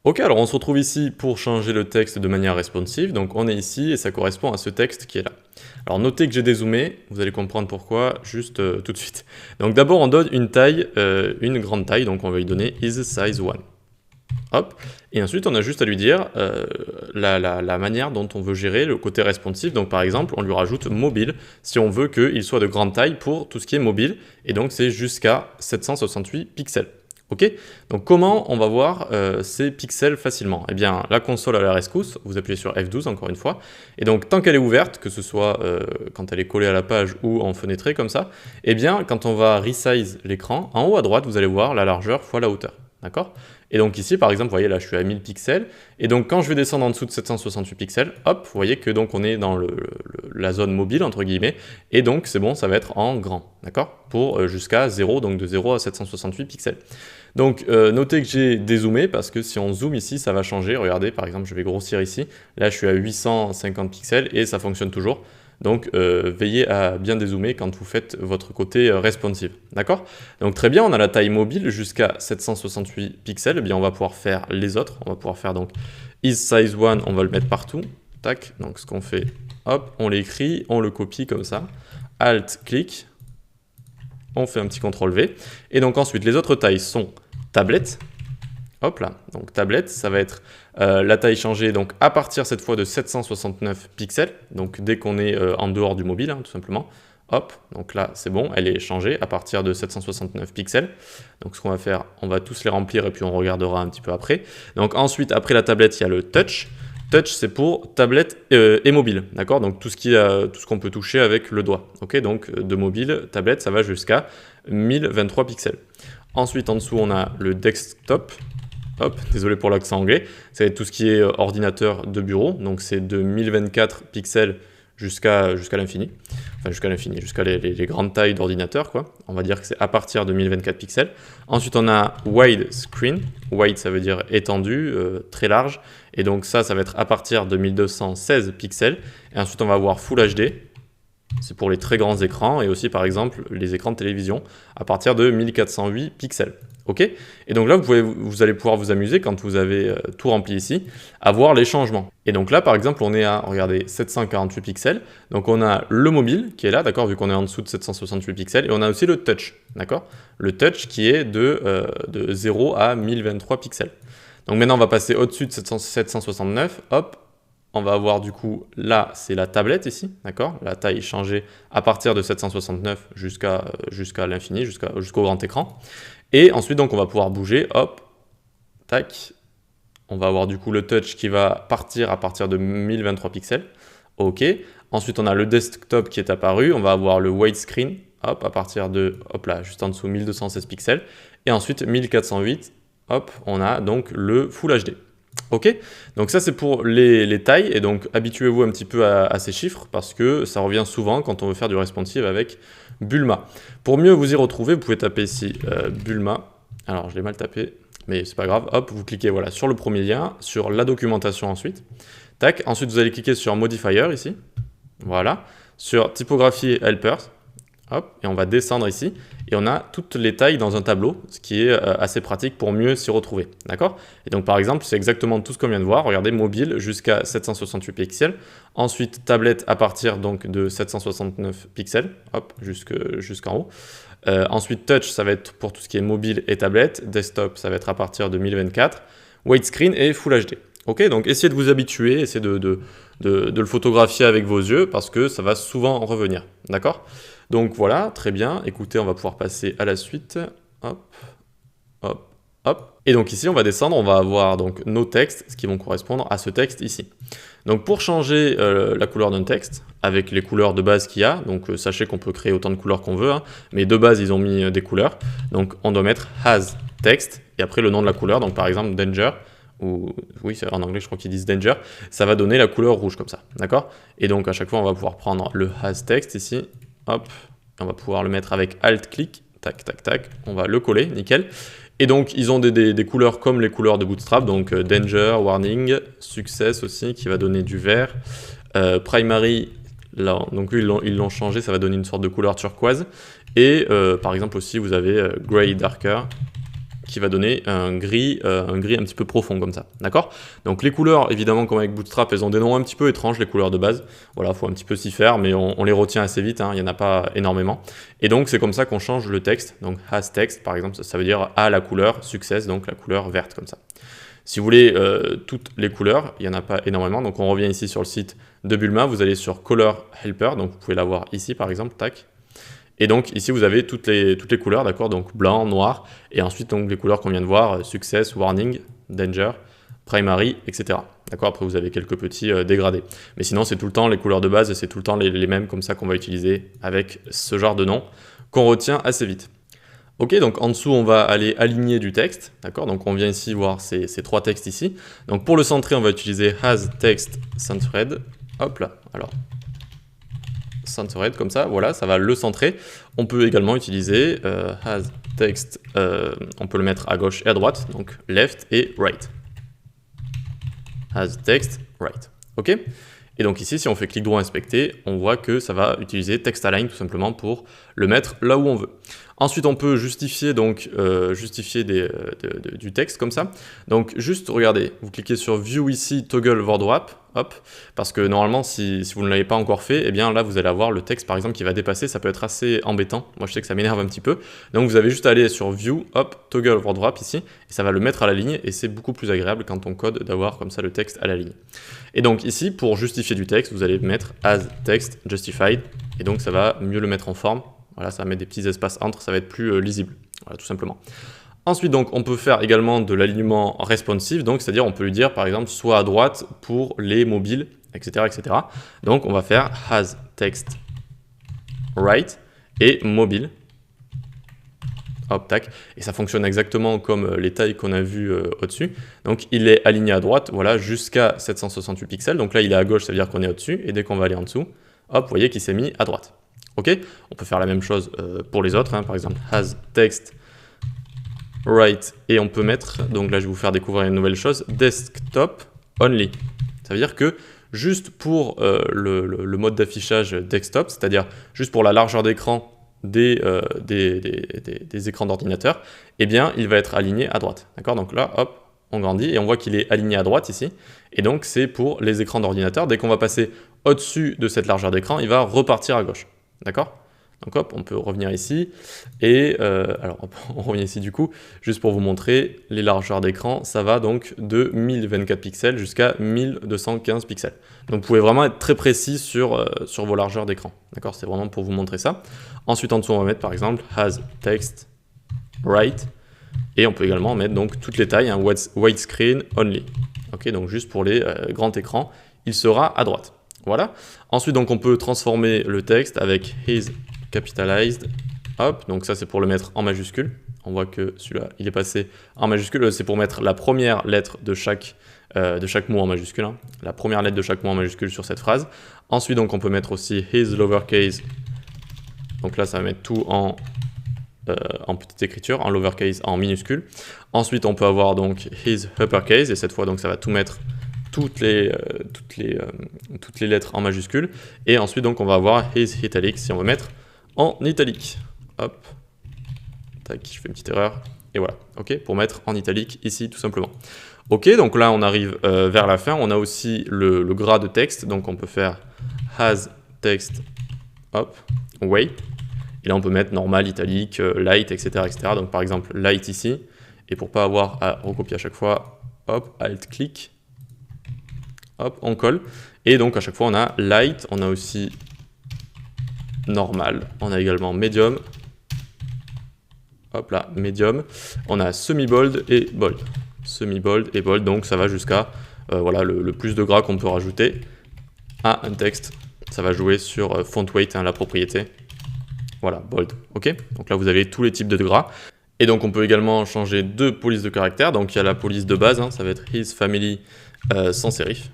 Ok, alors on se retrouve ici pour changer le texte de manière responsive. Donc on est ici et ça correspond à ce texte qui est là. Alors notez que j'ai dézoomé, vous allez comprendre pourquoi juste tout de suite. Donc d'abord on donne une taille, une grande taille, donc on va lui donner is size 1. Hop, et ensuite on a juste à lui dire la manière dont on veut gérer le côté responsive. Donc par exemple, on lui rajoute mobile si on veut qu'il soit de grande taille pour tout ce qui est mobile, et donc c'est jusqu'à 768 pixels. Ok, donc comment on va voir ces pixels facilement? Eh bien, la console à la rescousse, vous appuyez sur F12 encore une fois, et donc tant qu'elle est ouverte, que ce soit quand elle est collée à la page ou en fenêtrée comme ça, eh bien quand on va resize l'écran, en haut à droite, vous allez voir la largeur fois la hauteur. D'accord? Et donc ici, par exemple, vous voyez là, je suis à 1000 pixels. Et donc quand je vais descendre en dessous de 768 pixels, hop, vous voyez que donc on est dans la zone mobile, entre guillemets. Et donc c'est bon, ça va être en grand. D'accord? Pour jusqu'à 0, donc de 0 à 768 pixels. Donc notez que j'ai dézoomé parce que si on zoome ici, ça va changer. Regardez, par exemple, je vais grossir ici. Là, je suis à 850 pixels et ça fonctionne toujours. Donc veillez à bien dézoomer quand vous faites votre côté responsive. D'accord? Donc très bien, on a la taille mobile jusqu'à 768 pixels. Eh bien, on va pouvoir faire les autres. On va pouvoir faire donc isSize1, on va le mettre partout. Tac, donc ce qu'on fait, hop, on l'écrit, on le copie comme ça. Alt, clic, on fait un petit CTRL V. Et donc ensuite, les autres tailles sont tablette. Hop là, donc tablette, ça va être la taille changée donc à partir cette fois de 769 pixels, donc dès qu'on est en dehors du mobile, hein, tout simplement. Hop, donc là c'est bon, elle est changée à partir de 769 pixels. Donc ce qu'on va faire, on va tous les remplir et puis on regardera un petit peu après. Donc ensuite, après la tablette, il y a le touch. Touch, c'est pour tablette et mobile, d'accord? Donc tout ce qu'on peut toucher avec le doigt. Ok, donc de mobile, tablette, ça va jusqu'à 1023 pixels. Ensuite, en dessous, on a le desktop. Hop, désolé pour l'accent anglais. C'est tout ce qui est ordinateur de bureau. Donc c'est de 1024 pixels jusqu'à l'infini. Enfin jusqu'à l'infini, jusqu'à les grandes tailles d'ordinateur, quoi. On va dire que c'est à partir de 1024 pixels. Ensuite, on a wide screen. Wide, ça veut dire étendu, très large. Et donc ça va être à partir de 1216 pixels. Et ensuite, on va avoir Full HD. C'est pour les très grands écrans et aussi, par exemple, les écrans de télévision à partir de 1408 pixels. Ok? Et donc là, vous allez pouvoir vous amuser quand vous avez tout rempli ici, à voir les changements. Et donc là, par exemple, on est à, regardez, 748 pixels. Donc on a le mobile qui est là, d'accord, vu qu'on est en dessous de 768 pixels. Et on a aussi le touch, d'accord? Le touch qui est de 0 à 1023 pixels. Donc maintenant, on va passer au-dessus de 769, hop. On va avoir du coup, là, c'est la tablette ici, d'accord? La taille changée à partir de 769 jusqu'à l'infini, jusqu'au grand écran. Et ensuite, donc, on va pouvoir bouger, hop, tac. On va avoir du coup le touch qui va partir à partir de 1023 pixels. Ok. Ensuite, on a le desktop qui est apparu. On va avoir le widescreen, hop, à partir de, hop là, juste en dessous, 1216 pixels. Et ensuite, 1408, hop, on a donc le Full HD. Ok, donc ça c'est pour les tailles, et donc habituez-vous un petit peu à ces chiffres parce que ça revient souvent quand on veut faire du responsive avec Bulma. Pour mieux vous y retrouver, vous pouvez taper ici Bulma. Alors je l'ai mal tapé, mais c'est pas grave. Hop, vous cliquez voilà, sur le premier lien, sur la documentation ensuite. Tac, ensuite vous allez cliquer sur Modifier ici. Voilà, sur Typographie Helpers. Hop, et on va descendre ici, et on a toutes les tailles dans un tableau, ce qui est assez pratique pour mieux s'y retrouver, d'accord? Et donc par exemple, c'est exactement tout ce qu'on vient de voir, regardez, mobile jusqu'à 768 pixels, ensuite tablette à partir donc de 769 pixels, hop, jusqu'en haut, ensuite touch, ça va être pour tout ce qui est mobile et tablette, desktop, ça va être à partir de 1024, widescreen et Full HD. Ok, donc essayez de vous habituer, essayez de le photographier avec vos yeux, parce que ça va souvent revenir, d'accord? Donc voilà, très bien. Écoutez, on va pouvoir passer à la suite. Hop, hop, hop. Et donc ici, on va descendre, on va avoir donc nos textes, ce qui vont correspondre à ce texte ici. Donc pour changer la couleur d'un texte, avec les couleurs de base qu'il y a, donc sachez qu'on peut créer autant de couleurs qu'on veut, hein, mais de base, ils ont mis des couleurs. Donc on doit mettre has text, et après le nom de la couleur, donc par exemple danger, ou oui, en anglais, je crois qu'ils disent danger, ça va donner la couleur rouge comme ça, d'accord? Et donc à chaque fois, on va pouvoir prendre le has text ici, hop, on va pouvoir le mettre avec Alt-clic, tac, tac, tac, on va le coller, nickel. Et donc, ils ont des couleurs comme les couleurs de Bootstrap, donc Danger, Warning, Success aussi, qui va donner du vert, Primary, là, donc ils l'ont changé, ça va donner une sorte de couleur turquoise, et par exemple aussi, vous avez Gray Darker, qui va donner un gris un petit peu profond comme ça, d'accord? Donc les couleurs, évidemment, comme avec Bootstrap, elles ont des noms un petit peu étranges, les couleurs de base. Voilà, faut un petit peu s'y faire, mais on les retient assez vite, hein, il n'y en a pas énormément. Et donc c'est comme ça qu'on change le texte. Donc has text, par exemple, ça veut dire a la couleur success, donc la couleur verte comme ça. Si vous voulez toutes les couleurs, il n'y en a pas énormément, donc on revient ici sur le site de Bulma, vous allez sur Color Helper, donc vous pouvez l'avoir ici par exemple, tac. Et donc ici vous avez toutes les couleurs, d'accord, donc blanc, noir, et ensuite donc les couleurs qu'on vient de voir, Success, Warning, Danger, Primary, etc. D'accord, après vous avez quelques petits dégradés. Mais sinon c'est tout le temps les couleurs de base, c'est tout le temps les mêmes comme ça qu'on va utiliser avec ce genre de nom, qu'on retient assez vite. Ok, donc en dessous on va aller aligner du texte, d'accord, donc on vient ici voir ces 3 textes ici. Donc pour le centrer on va utiliser has text centered, hop là, alors centered comme ça, voilà, ça va le centrer. On peut également utiliser has text, on peut le mettre à gauche et à droite, donc left et right. Has text right, ok. Et donc ici, si on fait clic droit inspecter, on voit que ça va utiliser text align tout simplement pour le mettre là où on veut. Ensuite, on peut justifier donc du texte comme ça. Donc juste regardez, vous cliquez sur View ici, Toggle Word Wrap, hop, parce que normalement, si vous ne l'avez pas encore fait, eh bien là, vous allez avoir le texte par exemple qui va dépasser. Ça peut être assez embêtant. Moi, je sais que ça m'énerve un petit peu. Donc vous avez juste à aller sur View, hop, Toggle Word Wrap ici, et ça va le mettre à la ligne. Et c'est beaucoup plus agréable quand on code d'avoir comme ça le texte à la ligne. Et donc ici, pour justifier du texte, vous allez mettre as text justified, et donc ça va mieux le mettre en forme. Voilà, ça va mettre des petits espaces entre, ça va être plus lisible, voilà, tout simplement. Ensuite, donc, on peut faire également de l'alignement responsive, donc c'est-à-dire on peut lui dire, par exemple, soit à droite pour les mobiles, etc., etc. Donc, on va faire has text right et mobile. Hop, tac, et ça fonctionne exactement comme les tailles qu'on a vues au-dessus. Donc, il est aligné à droite, voilà, jusqu'à 768 pixels. Donc là, il est à gauche, ça veut dire qu'on est au-dessus, et dès qu'on va aller en dessous, hop, vous voyez qu'il s'est mis à droite. Ok, on peut faire la même chose pour les autres, hein, par exemple has text right, et on peut mettre, donc là je vais vous faire découvrir une nouvelle chose, desktop only. Ça veut dire que juste pour le mode d'affichage desktop, c'est-à-dire juste pour la largeur d'écran des écrans d'ordinateur, eh bien il va être aligné à droite. D'accord, donc là, hop, on grandit et on voit qu'il est aligné à droite ici. Et donc c'est pour les écrans d'ordinateur. Dès qu'on va passer au-dessus de cette largeur d'écran, il va repartir à gauche. D'accord? Donc hop, on peut revenir ici, et alors on revient ici du coup, juste pour vous montrer les largeurs d'écran, ça va donc de 1024 pixels jusqu'à 1215 pixels. Donc vous pouvez vraiment être très précis sur vos largeurs d'écran, d'accord? C'est vraiment pour vous montrer ça. Ensuite en dessous on va mettre par exemple has text right, et on peut également mettre donc toutes les tailles, hein, widescreen only. Ok, donc juste pour les grands écrans, il sera à droite. Voilà. Ensuite, donc, on peut transformer le texte avec his capitalized. Hop, donc ça, c'est pour le mettre en majuscule. On voit que celui-là, il est passé en majuscule. C'est pour mettre la première lettre de chaque mot en majuscule. Hein. La première lettre de chaque mot en majuscule sur cette phrase. Ensuite, donc, on peut mettre aussi his lowercase. Donc là, ça va mettre tout en petite écriture, en lowercase, en minuscule. Ensuite, on peut avoir donc his uppercase. Et cette fois, donc, ça va tout mettre toutes les lettres en majuscule, et ensuite donc on va avoir his italic si on veut mettre en italique. Hop, tac, je fais une petite erreur, et voilà, ok, pour mettre en italique ici tout simplement. Ok, donc là on arrive vers la fin, on a aussi le gras de texte, donc on peut faire has text, hop, weight, et là on peut mettre normal, italique, light, etc., etc. Donc par exemple light ici, et pour pas avoir à recopier à chaque fois, hop, alt-clic, hop, on colle, et donc à chaque fois on a light, on a aussi normal, on a également medium, hop là, medium, on a semi-bold et bold, semi-bold et bold, donc ça va jusqu'à voilà, le plus de gras qu'on peut rajouter à un texte, ça va jouer sur font weight, hein, la propriété, voilà, bold, ok, donc là vous avez tous les types de gras. Et donc on peut également changer de police de caractère, donc il y a la police de base, hein, ça va être his family sans sérif,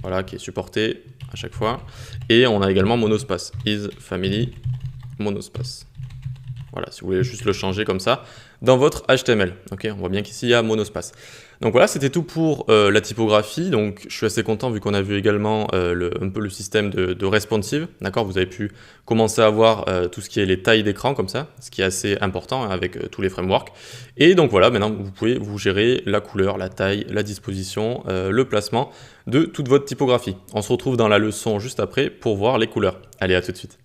voilà, qui est supporté à chaque fois. Et on a également monospace, his family monospace. Voilà, si vous voulez juste le changer comme ça dans votre HTML. Ok, on voit bien qu'ici il y a monospace. Donc voilà, c'était tout pour la typographie. Donc je suis assez content vu qu'on a vu également un peu le système de responsive. D'accord, vous avez pu commencer à voir tout ce qui est les tailles d'écran comme ça, ce qui est assez important hein, avec tous les frameworks. Et donc voilà, maintenant vous pouvez vous gérer la couleur, la taille, la disposition, le placement de toute votre typographie. On se retrouve dans la leçon juste après pour voir les couleurs. Allez, à tout de suite.